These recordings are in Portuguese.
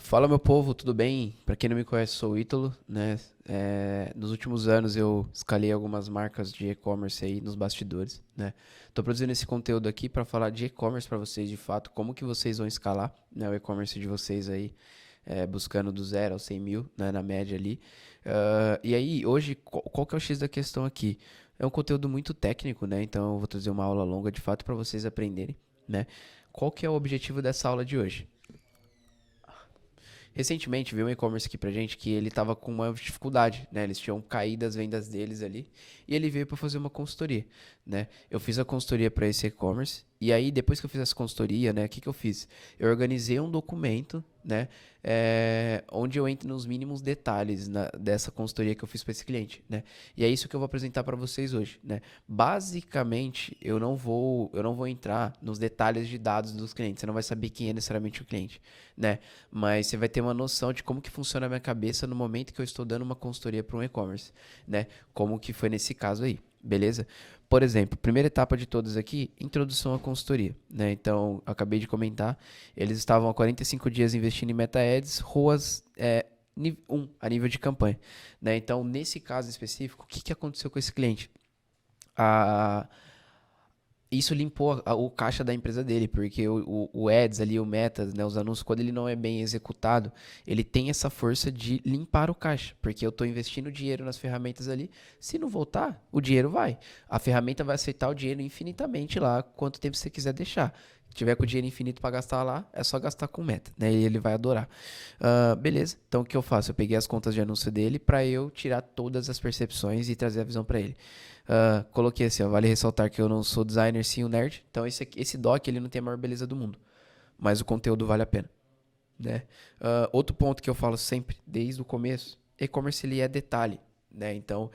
Fala, meu povo, tudo bem? Para quem não me conhece, sou o Ítalo, né? Nos últimos anos eu escalei algumas marcas de e-commerce aí nos bastidores, né? Tô produzindo esse conteúdo aqui para falar de e-commerce para vocês, de fato, como que vocês vão escalar, né, o e-commerce de vocês aí, buscando do 0 aos 100 mil, né, na média ali. E aí, hoje, qual que é o X da questão aqui? É um conteúdo muito técnico, né? Então eu vou trazer uma aula longa, de fato, para vocês aprenderem, né? Qual que é o objetivo dessa aula de hoje? Recentemente veio um e-commerce aqui pra gente que ele tava com uma dificuldade, né? Eles tinham caído as vendas deles ali e ele veio para fazer uma consultoria, né? Eu fiz a consultoria para esse e-commerce e aí depois que eu fiz essa consultoria, né? O que que eu fiz? Eu organizei um documento, né? Onde eu entro nos mínimos detalhes dessa consultoria que eu fiz para esse cliente, né? E é isso que eu vou apresentar para vocês hoje, né? Basicamente, eu não vou entrar nos detalhes de dados dos clientes. Você não vai saber quem é necessariamente o cliente, né? Mas você vai ter uma noção de como que funciona a minha cabeça no momento que eu estou dando uma consultoria para um e-commerce, né? Como que foi nesse caso aí, beleza? Por exemplo, primeira etapa de todas aqui, introdução à consultoria, né? Então, acabei de comentar, eles estavam há 45 dias investindo em Meta Ads, ROAS 1 a nível de campanha, né? Então, nesse caso específico, o que que aconteceu com esse cliente? A Isso limpou o caixa da empresa dele, porque o Ads ali, o Meta, né, os anúncios, quando ele não é bem executado, ele tem essa força de limpar o caixa, porque eu estou investindo dinheiro nas ferramentas ali, se não voltar, o dinheiro vai. A ferramenta vai aceitar o dinheiro infinitamente lá, quanto tempo você quiser deixar. Se tiver com o dinheiro infinito para gastar lá, é só gastar com Meta, né, e ele vai adorar. Beleza, então o que eu faço? Eu peguei as contas de anúncio dele para eu tirar todas as percepções e trazer a visão para ele. Coloquei assim, ó, vale ressaltar que eu não sou designer, sim o nerd. Então esse doc ele não tem a maior beleza do mundo, mas o conteúdo vale a pena, né? Outro ponto que eu falo sempre, desde o começo, e-commerce ele é detalhe, né? Então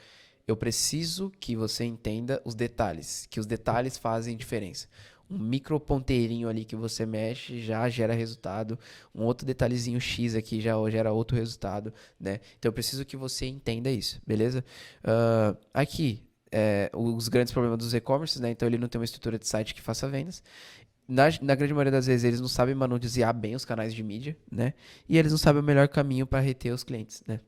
eu preciso que você entenda os detalhes, que os detalhes fazem diferença. Um micro ponteirinho ali que você mexe já gera resultado. Um outro detalhezinho X aqui já gera outro resultado, né? Então eu preciso que você entenda isso, beleza? Aqui, os grandes problemas dos e-commerces, né? Então ele não tem uma estrutura de site que faça vendas. Na grande maioria das vezes eles não sabem manusear bem os canais de mídia, né? E eles não sabem o melhor caminho para reter os clientes, né?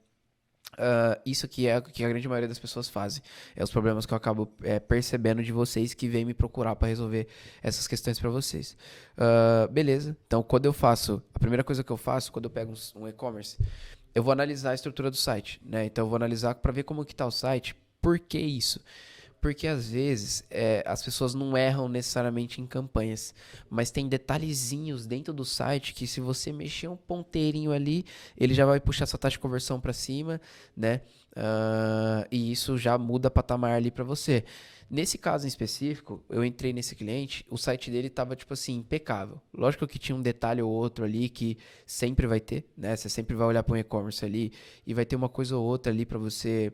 Isso que é o que a grande maioria das pessoas fazem. É os problemas que eu acabo percebendo de vocês que vêm me procurar para resolver essas questões para vocês. Beleza. Então, quando eu faço, a primeira coisa que eu faço quando eu pego um e-commerce, eu vou analisar a estrutura do site, né? Então, eu vou analisar para ver como que está o site. Por que isso? Porque às vezes as pessoas não erram necessariamente em campanhas, mas tem detalhezinhos dentro do site que se você mexer um ponteirinho ali, ele já vai puxar sua taxa de conversão para cima, né? E isso já muda patamar ali para você. Nesse caso em específico, eu entrei nesse cliente, o site dele tava tipo assim, impecável. Lógico que tinha um detalhe ou outro ali que sempre vai ter, né? Você sempre vai olhar para um e-commerce ali e vai ter uma coisa ou outra ali para você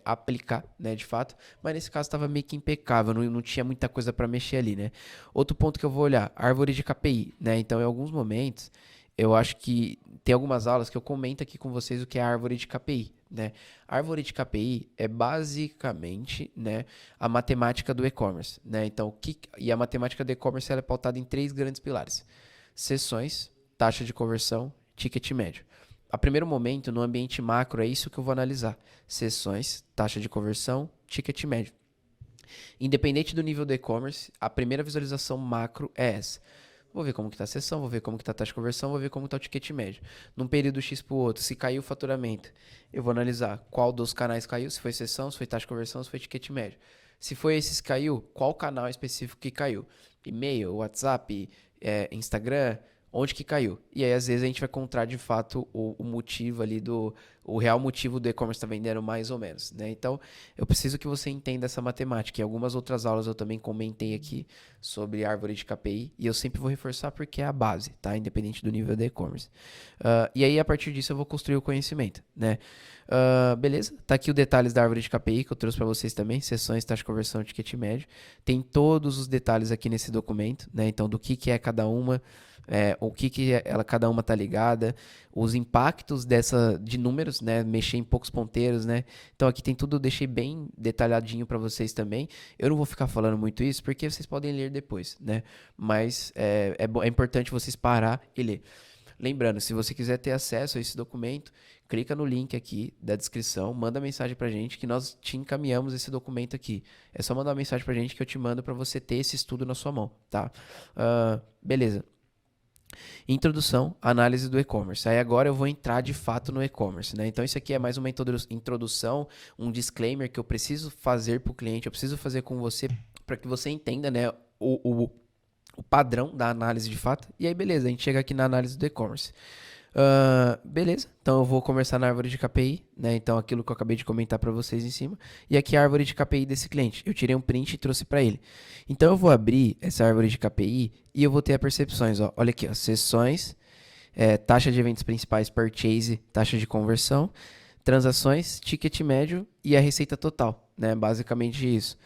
aplicar, né, de fato. Mas nesse caso estava meio que impecável, não tinha muita coisa para mexer ali, né. Outro ponto que eu vou olhar, árvore de KPI, né. Então, em alguns momentos, eu acho que tem algumas aulas que eu comento aqui com vocês o que é a árvore de KPI, né. A árvore de KPI é basicamente, né, a matemática do e-commerce, né. Então, e a matemática do e-commerce ela é pautada em três grandes pilares: sessões, taxa de conversão, ticket médio. A primeiro momento, no ambiente macro, é isso que eu vou analisar: sessões, taxa de conversão, ticket médio. Independente do nível do e-commerce, a primeira visualização macro é essa. Vou ver como que está a sessão, vou ver como que está a taxa de conversão, vou ver como está o ticket médio. Num período X para o outro, se caiu o faturamento, eu vou analisar qual dos canais caiu, se foi sessão, se foi taxa de conversão, se foi ticket médio. Se foi esses que caiu, qual canal específico que caiu? E-mail, WhatsApp, Instagram, onde que caiu? E aí, às vezes, a gente vai encontrar de fato o motivo ali o real motivo do e-commerce estar vendendo mais ou menos, né? Então, eu preciso que você entenda essa matemática. Em algumas outras aulas eu também comentei aqui sobre árvore de KPI e eu sempre vou reforçar porque é a base, tá? Independente do nível do e-commerce. E aí, a partir disso, eu vou construir o conhecimento, né? Beleza? Tá aqui os detalhes da árvore de KPI que eu trouxe para vocês também, sessões, taxa de conversão, ticket médio. Tem todos os detalhes aqui nesse documento, né? Então, do que é cada uma, o que cada uma tá ligada, os impactos de números, né? Mexer em poucos ponteiros, né? Então aqui tem tudo, eu deixei bem detalhadinho para vocês também. Eu não vou ficar falando muito isso porque vocês podem ler depois, né? Mas é importante vocês parar e ler. Lembrando, se você quiser ter acesso a esse documento, clica no link aqui da descrição, manda mensagem pra gente que nós te encaminhamos esse documento aqui. É só mandar uma mensagem pra gente que eu te mando pra você ter esse estudo na sua mão, tá? Beleza. Introdução, análise do e-commerce. Aí agora eu vou entrar de fato no e-commerce, né? Então isso aqui é mais uma introdução, um disclaimer que eu preciso fazer para o cliente, eu preciso fazer com você para que você entenda, né, o padrão da análise de fato. E aí beleza, a gente chega aqui na análise do e-commerce. Beleza, então eu vou começar na árvore de KPI, né? Então aquilo que eu acabei de comentar para vocês em cima. E aqui é a árvore de KPI desse cliente. Eu tirei um print e trouxe para ele. Então eu vou abrir essa árvore de KPI e eu vou ter as percepções. Ó. Olha aqui, ó, sessões, taxa de eventos principais, purchase, taxa de conversão, transações, ticket médio e a receita total, né? Basicamente isso.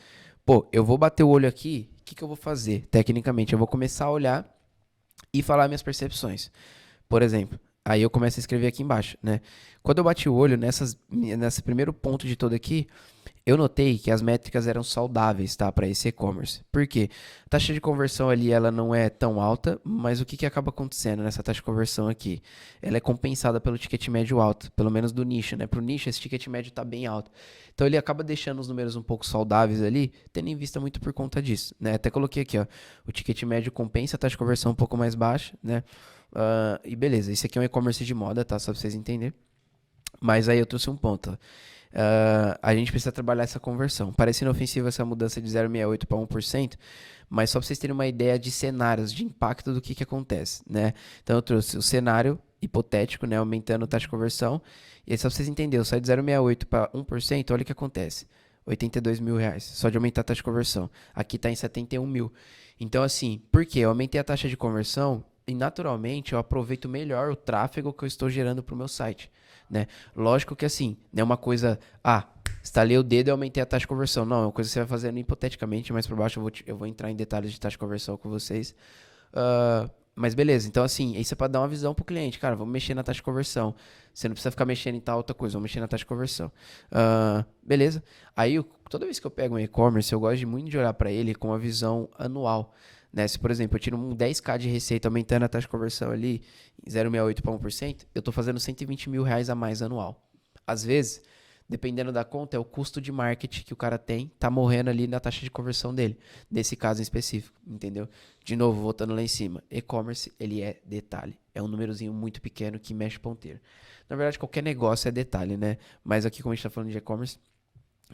Pô, eu vou bater o olho aqui, o que eu vou fazer? Tecnicamente, eu vou começar a olhar e falar minhas percepções. Por exemplo, aí eu começo a escrever aqui embaixo, né? Quando eu bati o olho nesse primeiro ponto de todo aqui, eu notei que as métricas eram saudáveis, tá, para esse e-commerce. Por quê? A taxa de conversão ali, ela não é tão alta, mas o que acaba acontecendo nessa taxa de conversão aqui? Ela é compensada pelo ticket médio alto, pelo menos do nicho, né? Pro nicho, esse ticket médio tá bem alto. Então, ele acaba deixando os números um pouco saudáveis ali, tendo em vista muito por conta disso, né? Até coloquei aqui, ó, o ticket médio compensa a taxa de conversão um pouco mais baixa, né? E beleza, esse aqui é um e-commerce de moda, tá? Só pra vocês entenderem. Mas aí eu trouxe um ponto. A gente precisa trabalhar essa conversão. Parece inofensiva essa mudança de 0,68 para 1%, mas só para vocês terem uma ideia de cenários, de impacto do que acontece, né? Então eu trouxe o cenário hipotético, né, aumentando a taxa de conversão, e aí só para vocês entenderem, eu saio de 0,68 para 1%, olha o que acontece. R$ 82.000, só de aumentar a taxa de conversão. Aqui está em 71 mil. Então assim, por quê? Eu aumentei a taxa de conversão e naturalmente eu aproveito melhor o tráfego que eu estou gerando para o meu site, né? Lógico que assim, não é uma coisa, estalei o dedo e aumentei a taxa de conversão. Não, é uma coisa que você vai fazendo hipoteticamente, mais por baixo eu vou entrar em detalhes de taxa de conversão com vocês. Mas beleza, então assim, isso é para dar uma visão pro cliente, cara, vamos mexer na taxa de conversão. Você não precisa ficar mexendo em tal outra coisa, vamos mexer na taxa de conversão. Beleza. Aí, toda vez que eu pego um e-commerce, eu gosto muito de olhar para ele com uma visão anual. Né? Se, por exemplo, eu tiro um 10k de receita aumentando a taxa de conversão ali em 0,68 para 1%, eu estou fazendo R$ 120.000 a mais anual. Às vezes, dependendo da conta, é o custo de marketing que o cara tem, tá morrendo ali na taxa de conversão dele, nesse caso em específico, entendeu? De novo, voltando lá em cima, e-commerce, ele é detalhe, é um númerozinho muito pequeno que mexe ponteiro. Na verdade, qualquer negócio é detalhe, né? Mas aqui, como a gente tá falando de e-commerce,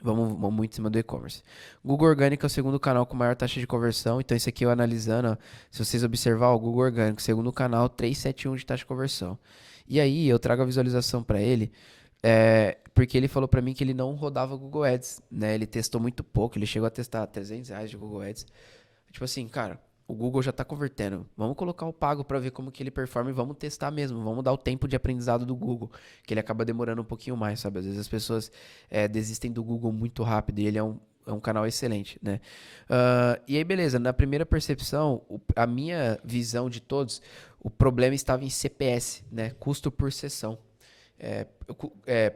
vamos muito em cima do e-commerce. Google Orgânico é o segundo canal com maior taxa de conversão. Então, esse aqui eu analisando, ó, se vocês observar, o Google Orgânico, segundo canal, 371 de taxa de conversão. E aí, eu trago a visualização para ele, porque ele falou para mim que ele não rodava Google Ads, né? Ele testou muito pouco, ele chegou a testar R$ 300 de Google Ads. Tipo assim, cara, o Google já tá convertendo. Vamos colocar o pago para ver como que ele performa e vamos testar mesmo. Vamos dar o tempo de aprendizado do Google, que ele acaba demorando um pouquinho mais, sabe? Às vezes as pessoas desistem do Google muito rápido e ele é um canal excelente, né? E aí, beleza. Na primeira percepção, a minha visão de todos, o problema estava em CPS, né? Custo por sessão.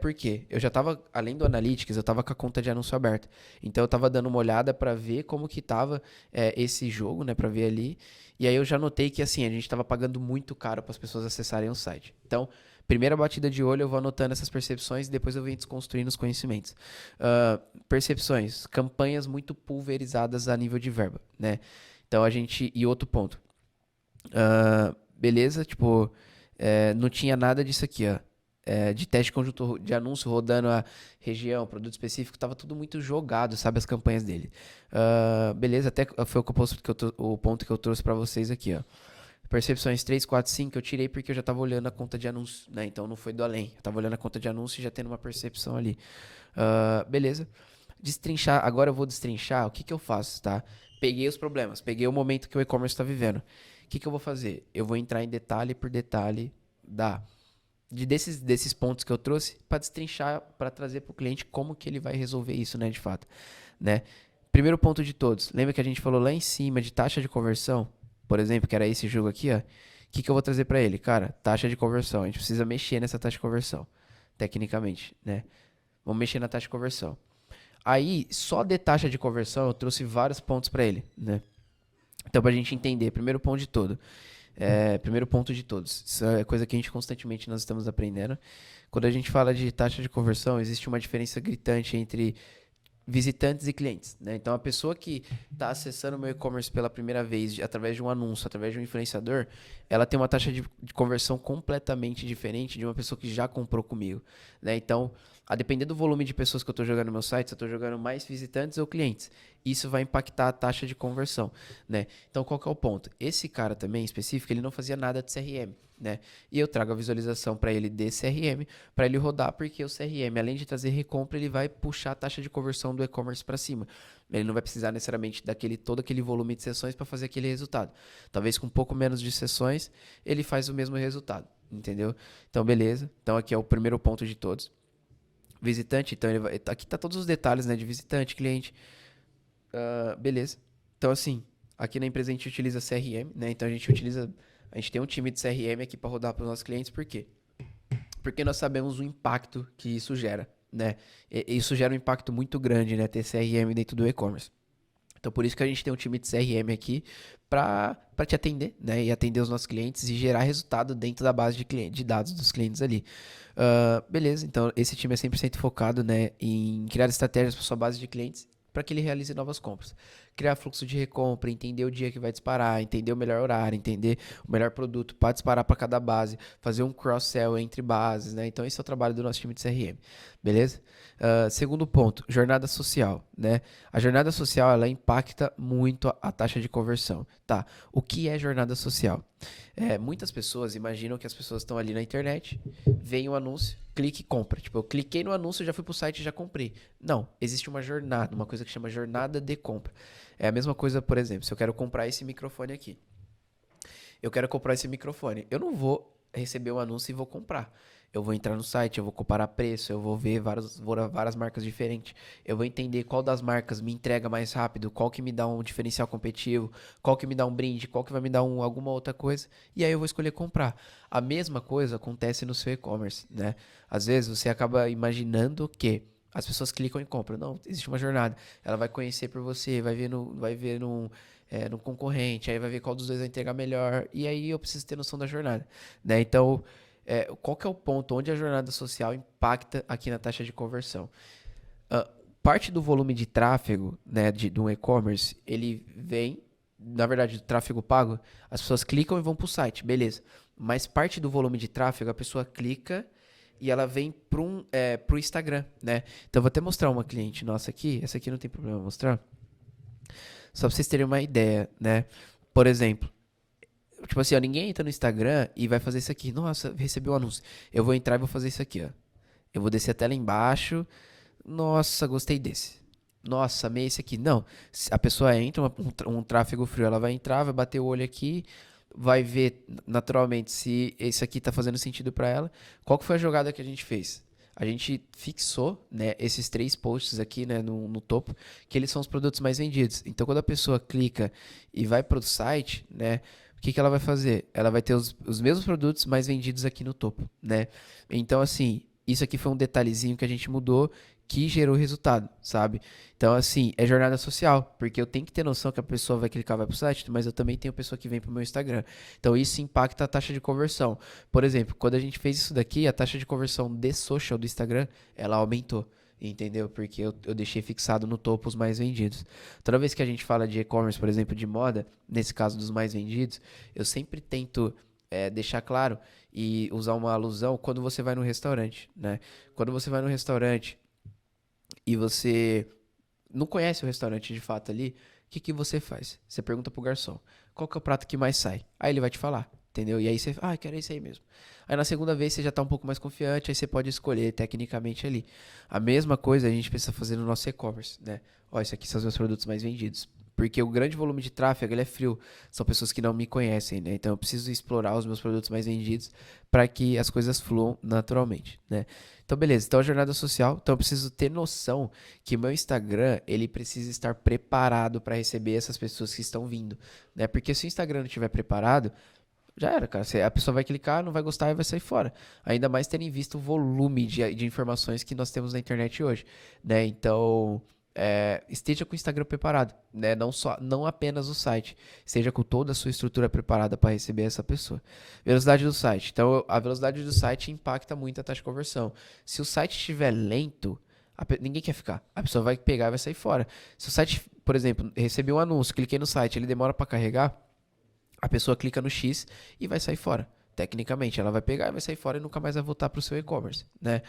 Por quê? Eu já estava, além do Analytics, eu estava com a conta de anúncio aberta. Então eu estava dando uma olhada para ver como que estava esse jogo, né, para ver ali. E aí eu já notei que assim, a gente estava pagando muito caro para as pessoas acessarem o site. Então, primeira batida de olho, eu vou anotando essas percepções e depois eu venho desconstruindo os conhecimentos. Percepções, campanhas muito pulverizadas a nível de verba, né? Então e outro ponto. Beleza, tipo, não tinha nada disso aqui, ó. De teste conjunto de anúncio rodando a região, produto específico, tava tudo muito jogado, sabe, as campanhas dele. Beleza, até foi o ponto que eu trouxe para vocês aqui, ó. Percepções 3, 4, 5 eu tirei porque eu já tava olhando a conta de anúncio, né? Então não foi do além. Eu tava olhando a conta de anúncio e já tendo uma percepção ali. Beleza. Destrinchar, agora eu vou destrinchar o que eu faço, tá? Peguei os problemas, peguei o momento que o e-commerce tá vivendo. O que eu vou fazer? Eu vou entrar em detalhe por detalhe desses pontos que eu trouxe para destrinchar, para trazer para o cliente como que ele vai resolver isso, né, de fato, né? Primeiro ponto de todos, lembra que a gente falou lá em cima de taxa de conversão, por exemplo, que era esse jogo aqui, ó. O que eu vou trazer para ele? Cara, taxa de conversão, a gente precisa mexer nessa taxa de conversão, tecnicamente, né? Vamos mexer na taxa de conversão. Aí, só de taxa de conversão, eu trouxe vários pontos para ele, né? Então, para a gente entender, primeiro ponto de todo, Primeiro ponto de todos. Isso é coisa que a gente constantemente nós estamos aprendendo. Quando a gente fala de taxa de conversão, existe uma diferença gritante entre visitantes e clientes, né? Então, a pessoa que está acessando o meu e-commerce pela primeira vez, através de um anúncio, através de um influenciador, ela tem uma taxa de conversão completamente diferente de uma pessoa que já comprou comigo, né? Então, a depender do volume de pessoas que eu estou jogando no meu site, se eu estou jogando mais visitantes ou clientes, isso vai impactar a taxa de conversão, né? Então, qual que é o ponto? Esse cara também, em específico, ele não fazia nada de CRM, né? E eu trago a visualização para ele de CRM, para ele rodar, porque o CRM, além de trazer recompra, ele vai puxar a taxa de conversão do e-commerce para cima. Ele não vai precisar necessariamente todo aquele volume de sessões para fazer aquele resultado. Talvez com um pouco menos de sessões, ele faz o mesmo resultado, entendeu? Então, beleza. Então, aqui é o primeiro ponto de todos. Visitante, então, aqui tá todos os detalhes, né, de visitante, cliente. Beleza. Então, assim, aqui na empresa a gente utiliza CRM, né? Então, a gente tem um time de CRM aqui para rodar para os nossos clientes, por quê? Porque nós sabemos o impacto que isso gera, né? Isso gera um impacto muito grande, né? Ter CRM dentro do e-commerce. Então, por isso que a gente tem um time de CRM aqui para te atender, né? E atender os nossos clientes e gerar resultado dentro da base de dados dos clientes ali. Beleza, então esse time é 100% focado, né, em criar estratégias para sua base de clientes para que ele realize novas compras. Criar fluxo de recompra, entender o dia que vai disparar, entender o melhor horário, entender o melhor produto para disparar para cada base, fazer um cross-sell entre bases, né? Então esse é o trabalho do nosso time de CRM, beleza? Segundo ponto, jornada social, né? A jornada social, ela impacta muito a taxa de conversão, tá? O que é jornada social? Muitas pessoas imaginam que as pessoas estão ali na internet, veem o anúncio, clique e compra. Tipo, eu cliquei no anúncio, já fui pro site e já comprei. Não, existe uma jornada, uma coisa que chama jornada de compra. É a mesma coisa, por exemplo, se eu quero comprar esse microfone aqui. Eu quero comprar esse microfone. Eu não vou receber o anúncio e vou comprar. Eu vou entrar no site, eu vou comparar preço, eu vou ver várias marcas diferentes. Eu vou entender qual das marcas me entrega mais rápido, qual que me dá um diferencial competitivo, qual que me dá um brinde, qual que vai me dar alguma outra coisa. E aí eu vou escolher comprar. A mesma coisa acontece no seu e-commerce, né? Às vezes você acaba imaginando que as pessoas clicam e compram. Não, existe uma jornada. Ela vai conhecer por você, no concorrente, aí vai ver qual dos dois vai entregar melhor. E aí eu preciso ter noção da jornada, né? Então, qual que é o ponto onde a jornada social impacta aqui na taxa de conversão? Parte do volume de tráfego, né, de um e-commerce, ele vem, na verdade, do tráfego pago, as pessoas clicam e vão para o site, beleza. Mas parte do volume de tráfego, a pessoa clica e ela vem pro Instagram, né? Então, eu vou até mostrar uma cliente nossa aqui. Essa aqui não tem problema mostrar. Só pra vocês terem uma ideia, né? Por exemplo, tipo assim, ó, ninguém entra no Instagram e vai fazer isso aqui. Nossa, recebi um anúncio. Eu vou entrar e vou fazer isso aqui, ó. Eu vou descer até lá embaixo. Nossa, gostei desse. Nossa, amei esse aqui. Não, a pessoa entra, um tráfego frio, ela vai entrar, vai bater o olho aqui, vai ver naturalmente se esse aqui tá fazendo sentido pra ela. Qual que foi a jogada que a gente fez? A gente fixou, né, esses 3 posts aqui, né, no topo, que eles são os produtos mais vendidos. Então, quando a pessoa clica e vai para o site, né, o que ela vai fazer? Ela vai ter os mesmos produtos mais vendidos aqui no topo, né? Então, assim, isso aqui foi um detalhezinho que a gente mudou que gerou resultado, sabe? Então, assim, é jornada social, porque eu tenho que ter noção que a pessoa vai clicar, vai pro site, mas eu também tenho pessoa que vem pro meu Instagram. Então, isso impacta a taxa de conversão. Por exemplo, quando a gente fez isso daqui, a taxa de conversão de social do Instagram, ela aumentou. Entendeu? Porque eu deixei fixado no topo os mais vendidos. Toda vez que a gente fala de e-commerce, por exemplo, de moda, nesse caso dos mais vendidos, eu sempre tento deixar claro e usar uma alusão quando você vai no restaurante, né? Quando você vai no restaurante e você não conhece o restaurante de fato ali, o que que você faz? Você pergunta pro garçom, qual que é o prato que mais sai? Aí ele vai te falar, entendeu? E aí você, quero esse aí mesmo. Aí na segunda vez você já tá um pouco mais confiante, aí você pode escolher tecnicamente ali. A mesma coisa a gente precisa fazer no nosso e-commerce, né? Ó, esses aqui são os meus produtos mais vendidos. Porque o grande volume de tráfego, ele é frio. São pessoas que não me conhecem, né? Então eu preciso explorar os meus produtos mais vendidos para que as coisas fluam naturalmente, né? Então beleza, então a jornada social, então eu preciso ter noção que o meu Instagram, ele precisa estar preparado para receber essas pessoas que estão vindo, né? Porque se o Instagram não estiver preparado, já era, cara. A pessoa vai clicar, não vai gostar e vai sair fora. Ainda mais tendo em vista o volume de informações que nós temos na internet hoje, né? Então, esteja com o Instagram preparado, né? Não apenas o site, esteja com toda a sua estrutura preparada para receber essa pessoa. Velocidade do site. Então, a velocidade do site impacta muito a taxa de conversão. Se o site estiver lento, ninguém quer ficar. A pessoa vai pegar e vai sair fora. Se o site, por exemplo, recebi um anúncio, cliquei no site, ele demora para carregar, a pessoa clica no X e vai sair fora. Tecnicamente, ela vai pegar e vai sair fora e nunca mais vai voltar para o seu e-commerce, né?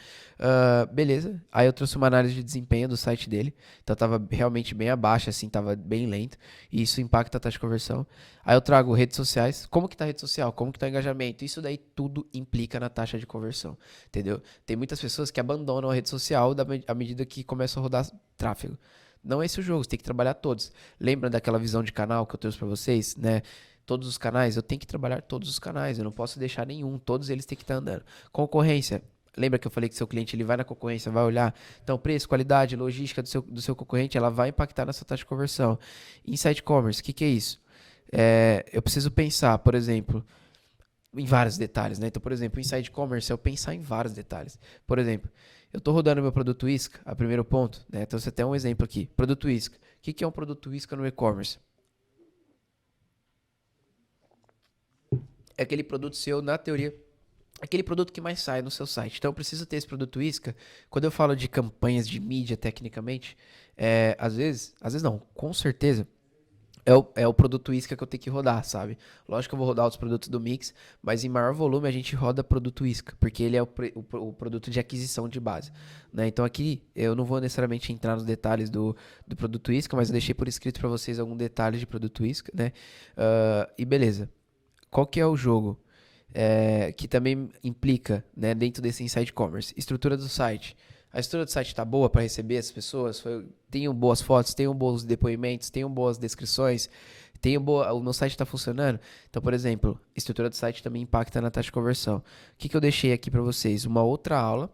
Beleza. Aí eu trouxe uma análise de desempenho do site dele. Então tava realmente bem abaixo, assim, tava bem lento. E isso impacta a taxa de conversão. Aí eu trago redes sociais. Como que tá a rede social? Como que tá o engajamento? Isso daí tudo implica na taxa de conversão, entendeu? Tem muitas pessoas que abandonam a rede social à medida que começam a rodar tráfego. Não é esse o jogo, você tem que trabalhar todos. Lembra daquela visão de canal que eu trouxe para vocês, né? Todos os canais, eu tenho que trabalhar todos os canais, eu não posso deixar nenhum, todos eles têm que estar andando. Concorrência, lembra que eu falei que seu cliente ele vai na concorrência, vai olhar, então preço, qualidade, logística do seu concorrente, ela vai impactar nessa taxa de conversão. Insight Commerce, o que é isso? Eu preciso pensar, por exemplo, em vários detalhes, né? Então, por exemplo, Inside Commerce é eu pensar em vários detalhes. Por exemplo, eu estou rodando meu produto isca, a primeiro ponto, né? Então, você tem um exemplo aqui, produto isca. O que é um produto isca no e-commerce? É aquele produto seu, na teoria, aquele produto que mais sai no seu site. Então eu preciso ter esse produto isca. Quando eu falo de campanhas de mídia, tecnicamente, às vezes não, com certeza, é o produto isca que eu tenho que rodar, sabe? Lógico que eu vou rodar outros produtos do Mix, mas em maior volume a gente roda produto isca, porque ele é o produto de aquisição de base, né? Então aqui eu não vou necessariamente entrar nos detalhes do produto isca, mas eu deixei por escrito para vocês algum detalhe de produto isca, né? E beleza. Qual que é o jogo? Que também implica, né, dentro desse Inside Commerce. Estrutura do site. A estrutura do site está boa para receber as pessoas? Tenho boas fotos, tenho bons depoimentos, tenho boas descrições, o meu site está funcionando? Então, por exemplo, estrutura do site também impacta na taxa de conversão. O que eu deixei aqui para vocês? Uma outra aula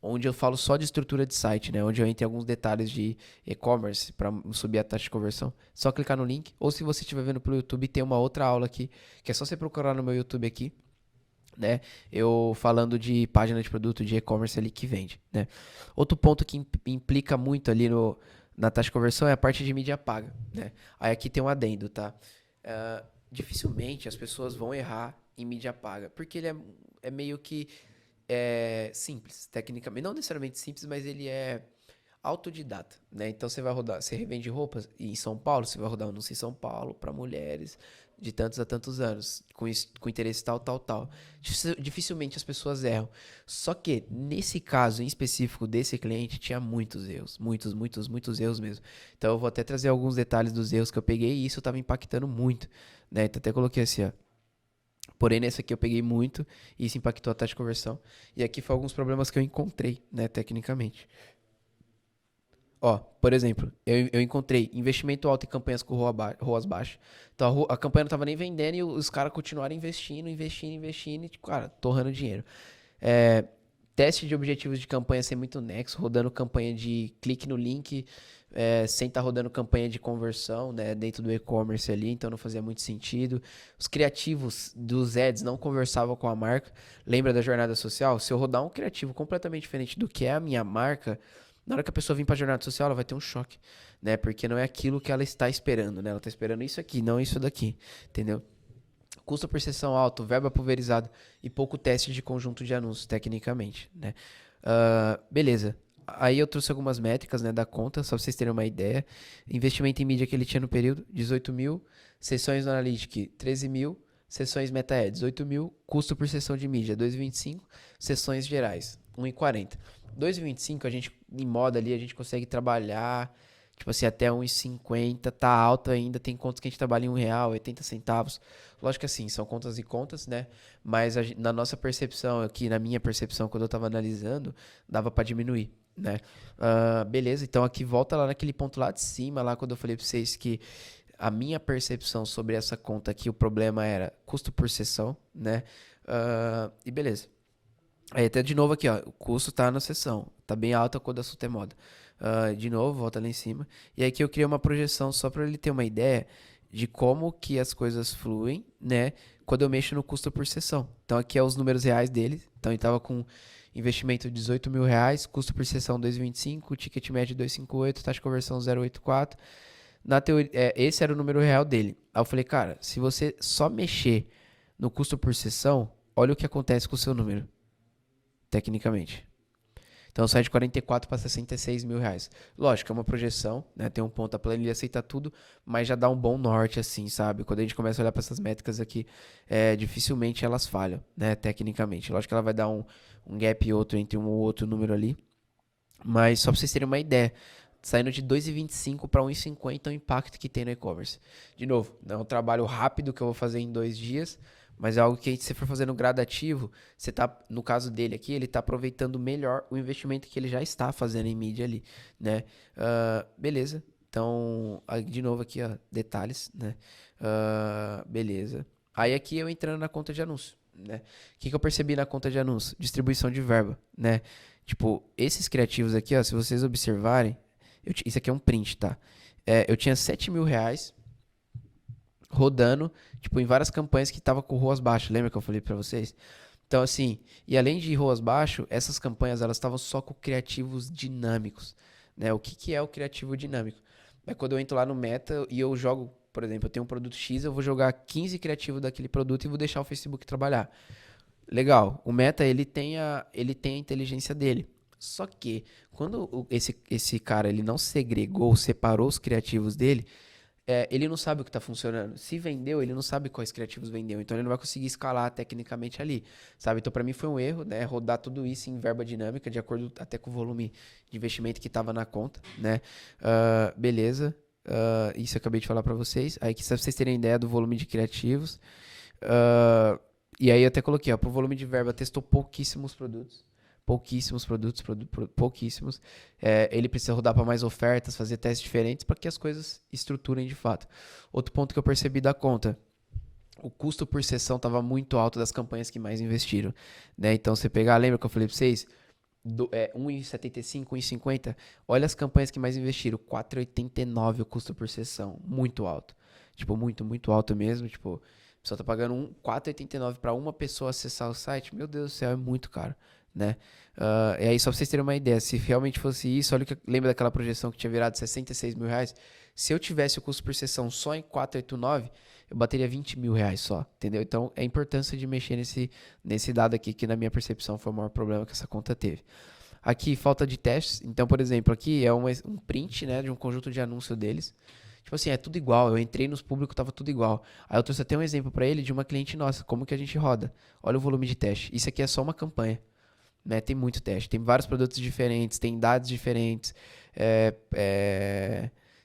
onde eu falo só de estrutura de site, né? Onde eu entro em alguns detalhes de e-commerce para subir a taxa de conversão. Só clicar no link. Ou se você estiver vendo pelo YouTube, tem uma outra aula aqui, que é só você procurar no meu YouTube aqui, né? Eu falando de página de produto de e-commerce ali que vende, né? Outro ponto que implica muito ali na taxa de conversão é a parte de mídia paga, né? Aí aqui tem um adendo, tá? Dificilmente as pessoas vão errar em mídia paga, porque ele é meio que simples, tecnicamente. Não necessariamente simples, mas ele é autodidata, né? Então você vai rodar, você revende roupas em São Paulo, você vai rodar um anúncio em São Paulo para mulheres de tantos a tantos anos, com interesse tal, tal, tal. Dificilmente as pessoas erram. Só que nesse caso em específico desse cliente tinha muitos erros, muitos, muitos, muitos erros mesmo. Então eu vou até trazer alguns detalhes dos erros que eu peguei e isso estava impactando muito, né? Então até coloquei assim, ó. Porém, nesse aqui eu peguei muito e isso impactou a taxa de conversão. E aqui foram alguns problemas que eu encontrei, né, tecnicamente. Ó, por exemplo, eu encontrei investimento alto em campanhas com ROAS baixas. Então a campanha não estava nem vendendo e os caras continuaram investindo, investindo, investindo e, tipo, cara, torrando dinheiro. É, teste de objetivos de campanha sem muito nexo, rodando campanha de clique no link, sem estar rodando campanha de conversão, né, dentro do e-commerce ali, então não fazia muito sentido. Os criativos dos ads não conversavam com a marca. Lembra da jornada social? Se eu rodar um criativo completamente diferente do que é a minha marca, na hora que a pessoa vir para a jornada social, ela vai ter um choque, né? Porque não é aquilo que ela está esperando, né? Ela está esperando isso aqui, não isso daqui, entendeu? Custo por sessão alto, verba pulverizado e pouco teste de conjunto de anúncios, tecnicamente, né? Beleza. Aí eu trouxe algumas métricas, né, da conta, só pra vocês terem uma ideia. Investimento em mídia que ele tinha no período, 18 mil. Sessões no Analytics, 13 mil. Sessões Meta-Ads, 8 mil. Custo por sessão de mídia, 2,25. Sessões gerais, 1,40. 2,25 a gente, em moda ali, a gente consegue trabalhar, tipo assim, até 1,50, tá alto ainda, tem contas que a gente trabalha em R$ 1,00, 80 centavos. Lógico que assim, são contas e contas, né? Mas na nossa percepção aqui, na minha percepção, quando eu tava analisando, dava pra diminuir, né? Beleza, então aqui volta lá naquele ponto lá de cima, lá quando eu falei pra vocês que a minha percepção sobre essa conta aqui, o problema era custo por sessão, né? E beleza. Aí até de novo aqui, ó, o custo tá na seção, tá bem alto a cor da Sutemoda. De novo, volta lá em cima. E aqui eu criei uma projeção só para ele ter uma ideia de como que as coisas fluem, né, quando eu mexo no custo por sessão. Então aqui é os números reais dele. Então ele tava com investimento R$ 18.000, custo por sessão 2,25, ticket médio 2,58, taxa de conversão 0,84. Na teoria, esse era o número real dele. Aí eu falei, cara, se você só mexer no custo por sessão, olha o que acontece com o seu número, tecnicamente. Então sai de 44 para 66 mil reais. Lógico, é uma projeção, né? Tem um ponto, a planilha aceita tudo, mas já dá um bom norte, assim, sabe? Quando a gente começa a olhar para essas métricas aqui, dificilmente elas falham, né? Tecnicamente. Lógico que ela vai dar um gap outro entre um ou outro número ali. Mas só para vocês terem uma ideia, saindo de 2,25 para 1,50 é o impacto que tem no e-commerce. De novo, não é um trabalho rápido que eu vou fazer em 2 dias, mas é algo que se você for fazendo gradativo, você tá, no caso dele aqui, ele está aproveitando melhor o investimento que ele já está fazendo em mídia ali, né? Beleza. Então, de novo aqui, ó, detalhes, né? Beleza. Aí aqui eu entrando na conta de anúncio, né? O que eu percebi na conta de anúncio? Distribuição de verba, né? Tipo, esses criativos aqui, ó, se vocês observarem, isso aqui é um print, tá? Eu tinha R$ 7.000 rodando, tipo, em várias campanhas que tava com ROAS baixo, lembra que eu falei pra vocês? Então, assim, e além de ROAS baixo, essas campanhas, elas estavam só com criativos dinâmicos, né? O que é o criativo dinâmico? É quando eu entro lá no Meta e eu jogo, por exemplo, eu tenho um produto X, eu vou jogar 15 criativos daquele produto e vou deixar o Facebook trabalhar. Legal, o Meta, ele tem a inteligência dele. Só que, quando esse cara, ele não segregou, separou os criativos dele, ele não sabe o que está funcionando. Se vendeu, ele não sabe quais criativos vendeu. Então, ele não vai conseguir escalar tecnicamente ali, sabe? Então, para mim, foi um erro, né? Rodar tudo isso em verba dinâmica, de acordo até com o volume de investimento que estava na conta, né? Beleza. Isso eu acabei de falar para vocês. Aí, que, se vocês terem ideia do volume de criativos. E aí, eu até coloquei, ó, pro volume de verba, testou pouquíssimos produtos. Pouquíssimos. Ele precisa rodar para mais ofertas, fazer testes diferentes para que as coisas estruturem de fato. Outro ponto que eu percebi da conta, o custo por sessão estava muito alto das campanhas que mais investiram, né? Então, você pegar, lembra que eu falei para vocês? 1,75, 1,50, olha as campanhas que mais investiram, 4,89 o custo por sessão, muito alto. Tipo, muito, muito alto mesmo, tipo, a pessoa tá pagando 4,89 para uma pessoa acessar o site, meu Deus do céu, é muito caro, né? E aí, só pra vocês terem uma ideia, se realmente fosse isso, olha que lembra daquela projeção que tinha virado 66 mil reais? Se eu tivesse o custo por sessão só em 4,89, eu bateria 20 mil reais só, entendeu? Então, é a importância de mexer nesse dado aqui, que na minha percepção foi o maior problema que essa conta teve. Aqui, falta de testes. Então, por exemplo, aqui é um print, né, de um conjunto de anúncio deles. Tipo assim, é tudo igual. Eu entrei nos públicos, tava tudo igual. Aí eu trouxe até um exemplo para ele de uma cliente nossa, como que a gente roda. Olha o volume de teste. Isso aqui é só uma campanha, né? Tem muito teste. Tem vários produtos diferentes, tem dados diferentes,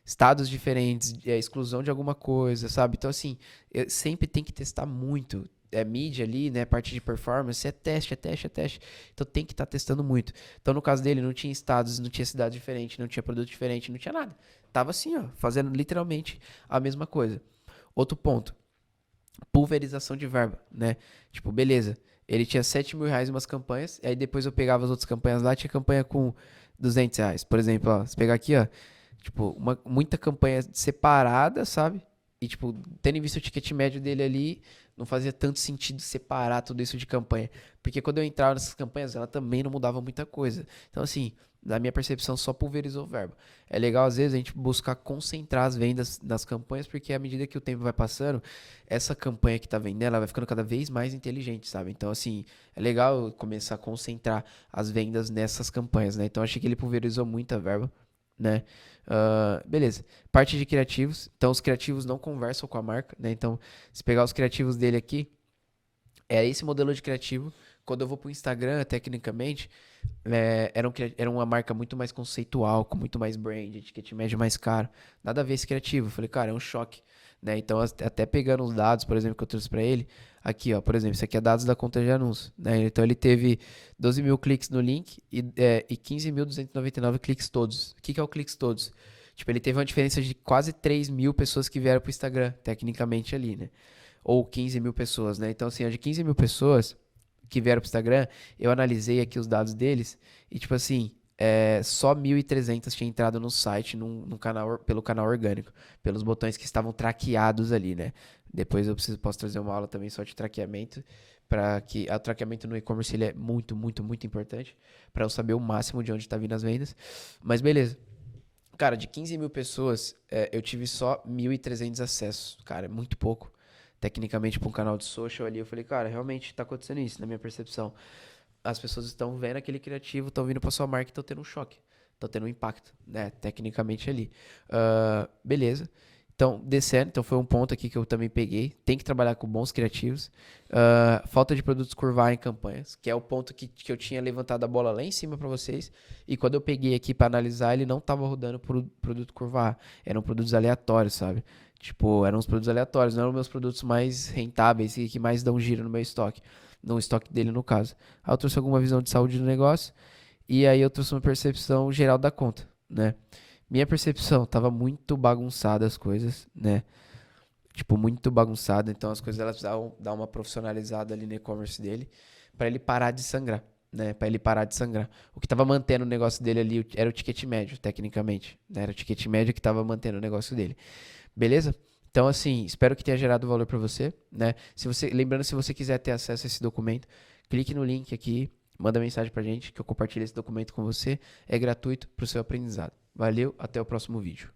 estados diferentes, exclusão de alguma coisa, sabe? Então, assim, sempre tem que testar muito. Mídia ali, né? Parte de performance, é teste. Então tem que estar testando muito. Então, no caso dele, não tinha estados, não tinha cidade diferente, não tinha produto diferente, não tinha nada. Tava assim, ó, fazendo literalmente a mesma coisa. Outro ponto, pulverização de verba, né? Tipo, beleza, ele tinha 7 mil reais em umas campanhas, e aí depois eu pegava as outras campanhas lá, tinha campanha com 200 reais. Por exemplo, ó, se pegar aqui, ó, tipo, muita campanha separada, sabe? E, tipo, tendo em vista o ticket médio dele ali, não fazia tanto sentido separar tudo isso de campanha. Porque quando eu entrava nessas campanhas, ela também não mudava muita coisa. Então, assim, na minha percepção, só pulverizou o verbo. É legal, às vezes, a gente buscar concentrar as vendas nas campanhas, porque à medida que o tempo vai passando, essa campanha que tá vendendo, ela vai ficando cada vez mais inteligente, sabe? Então, assim, é legal começar a concentrar as vendas nessas campanhas, né? Então, achei que ele pulverizou muita verba, né? Beleza. Parte de criativos. Então, os criativos não conversam com a marca, né? Então, se pegar os criativos dele aqui, é esse modelo de criativo. Quando eu vou pro Instagram, tecnicamente, era uma marca muito mais conceitual, com muito mais brand, ticket médio mais caro. Nada a ver esse criativo. Eu falei, cara, é um choque, né? Então, até pegando os dados, por exemplo, que eu trouxe pra ele, aqui, ó, por exemplo, isso aqui é dados da conta de anúncio, né? Então, ele teve 12 mil cliques no link e 15.299 cliques todos. O que é o cliques todos? Tipo, ele teve uma diferença de quase 3 mil pessoas que vieram pro Instagram, tecnicamente ali, né? Ou 15 mil pessoas, né? Então, assim, de 15 mil pessoas que vieram pro Instagram, eu analisei aqui os dados deles e, tipo assim, só 1.300 tinha entrado no site num canal, pelo canal orgânico, pelos botões que estavam traqueados ali, né? Depois posso trazer uma aula também só de traqueamento, para que o traqueamento no e-commerce ele é muito, muito, muito importante para eu saber o máximo de onde está vindo as vendas. Mas beleza. Cara, de 15 mil pessoas, eu tive só 1.300 acessos. Cara, é muito pouco. Tecnicamente, para um canal de social ali, eu falei, cara, realmente está acontecendo isso, na minha percepção. As pessoas estão vendo aquele criativo, estão vindo para sua marca e estão tendo um choque. Estão tendo um impacto, né? Tecnicamente ali. Beleza. Então, descendo, então foi um ponto aqui que eu também peguei. Tem que trabalhar com bons criativos. Falta de produtos curvar em campanhas, que é o ponto que eu tinha levantado a bola lá em cima para vocês. E quando eu peguei aqui para analisar, ele não estava rodando produto curvar. Eram produtos aleatórios, sabe? Tipo, eram os produtos aleatórios, não eram meus produtos mais rentáveis e que mais dão giro no meu estoque. No estoque dele, no caso. Aí eu trouxe alguma visão de saúde do negócio. E aí eu trouxe uma percepção geral da conta, né? Minha percepção tava muito bagunçada as coisas, né? Tipo, muito bagunçada. Então as coisas elas precisavam dar uma profissionalizada ali no e-commerce dele para ele parar de sangrar, né? Para ele parar de sangrar. O que tava mantendo o negócio dele ali era o ticket médio, tecnicamente, né? Era o ticket médio que tava mantendo o negócio dele. Beleza? Então, assim, espero que tenha gerado valor para você, né? Lembrando, se você quiser ter acesso a esse documento, clique no link aqui, manda mensagem pra gente que eu compartilho esse documento com você. É gratuito pro seu aprendizado. Valeu, até o próximo vídeo.